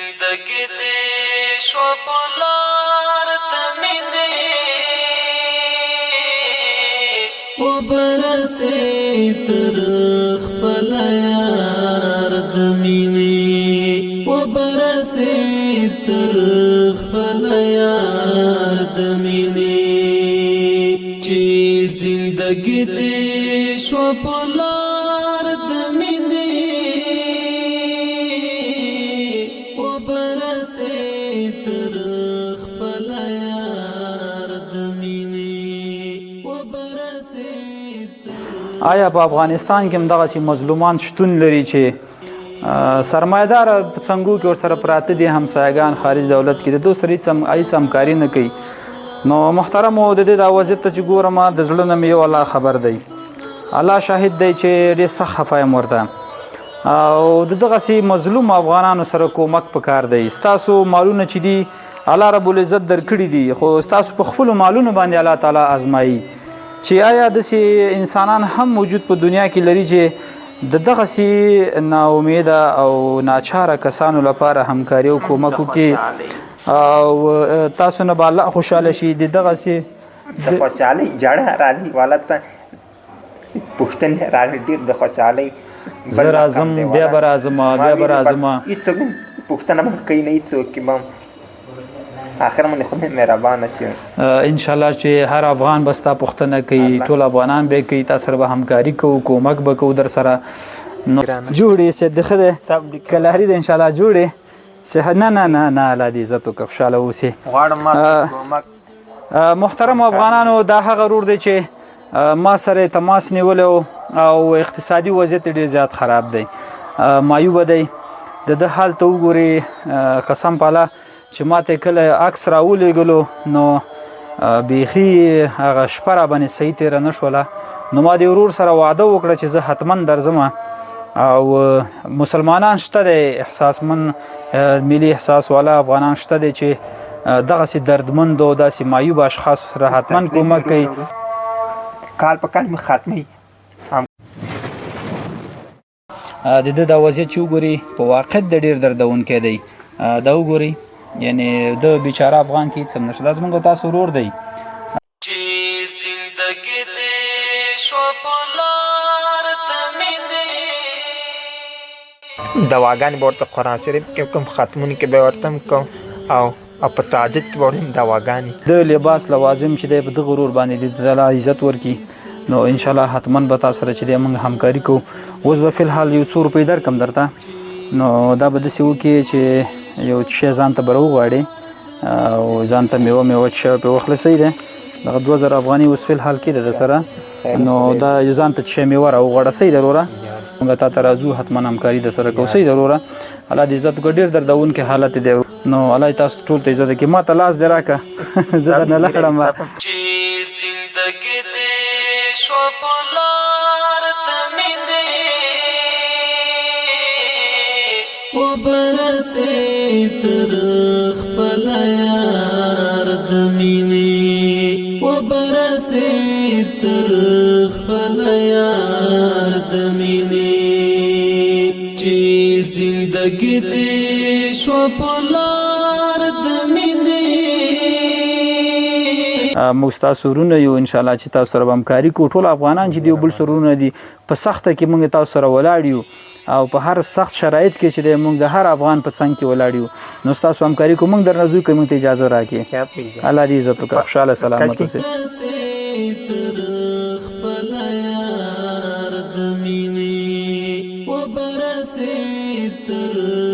زندگی دې شوه په لار د مینې وبرسې تر خپل یار د مینې وبرسې تر خپل یار د مینې چې زندگی دې شوه په لار د مینې آیا په افغانستان کې هم دغسې مظلومان شتون لري چې سرمایه‌دار په څنګو کې ورسره پراته دي همسایګان خارج دولت کې د دوی سره هیڅ همکاري نه کوي نو محترمو د دې دا وضعیت ته چې ګورم د زړه نه مې یو الله خبر دی الله شاهد دی چې ډېر سخت خفه یم ورته او د دغسې مظلوم افغانانو سره کومک پکار دی ستاسو مالونه چې دي الله رب العزت درکړي دي خو ستاسو په خپلو مالونو باندې الله تعالی ازمایي چې آیا داسې انسانان هم موجود په دنیا کې لري چې د دغسې ناامیده او ناچاره کسانو لپاره همکاري او کومک وکړي او تاسو نه به الله خوشحاله شي د دغسې د خوشحالۍ جړه راځي والد ته پوښتنې راځي ډېر د خوشحالۍ زه راځم بیا به راځم هېڅوک پوښتنه به کوي نه هېڅوک به آخر باندې خدای مهربانه شي انشاءالله چې هر افغان به ستا پوښتنه کوي ټول افغانان به کوي تا سره به همکاري کوو کومک به کوو در سره جوړې سید د ښه دی کلاري د انشاءالله جوړې صحت نه الله دې عزت وکړه خوشحاله اوسې محترم افغانانو دا هغه رور دی چې ما سره تماس نیولی او اقتصادي وضعیت ډېر زیات خراب دی معیوبه دی د ده حال ته وګورې قسم پاله چې ما ته کله عکس راولېږلو نو بیخي هغه شپه را باندې صحیح تېره نه شوله نو ما د ورور سره وعده وکړه چې زه حتما درځم او مسلمانان شته دی احساسمن ملي احساس والا افغانان شته دی چې دغسې دردمند او داسې معیوب اشخاصو سره حتما کومک کوي کال په کال مې ختموي د ده دا وضعیت چې وګوري په واقع د ډېر دردونکی دی دا وګورئ یعنی د بیچاره افغان کې هېڅ هم نشته دا زموږ تاسو ورور دی چې زندګي دې شوه په لار د مینې دواګانې به ورته قرآن شریف کې کوم ختمونو کې به ورته کوم او په تهجد کې به ورته دواګانې د لباس لوازم چې دی په دغه ورور باندې د تعالی عزت ورکړي نو انشاءالله حتما به تا سره چې دی موږ همکاري کوو اوس به فلحال یو څو روپۍ درکړم درته نو دا به داسې وکړي چې یو شی ځان ته به راوغواړې او ځان ته میوه چې پرې واخله صحیح دی دغه 2000 افغاني اوس فلحال کې ده د سره نو دا یو ځان ته چې میوه راوغواړه صحیح ده وروره موږ تا ته راځو حتما همکاري د سره کوو صحیح ده وروره الله دې عزت وکړه ډېر دردونکی حالت دی نو الله تاسو ټول ته عزت وکړي ما ته لاس دې راکړه زه درنه لکړم چې زندګي دې شوه په لار د مینې وبرسې تر خپل یار د مینې وبرسې تر خپل یار د مینې چې زندګي دې شوه په لار د مینې موږ ستاسو ورونه یو انشاءالله چې تاسو سره به همکاري کوو ټول افغانان چې دی یو بل سره ورونه دي په سخته کې موږ تاسو سره ولاړ یو او په هر سخت شرایط کې چې دی موږ د هر افغان په څنګ کې ولاړ یو نو ستاسو همکاري کوو موږ درنه ځو که موږ ته اجازه راکړي الله دې عزت وکړه خوشحاله سلامت اوسې وبرسې تر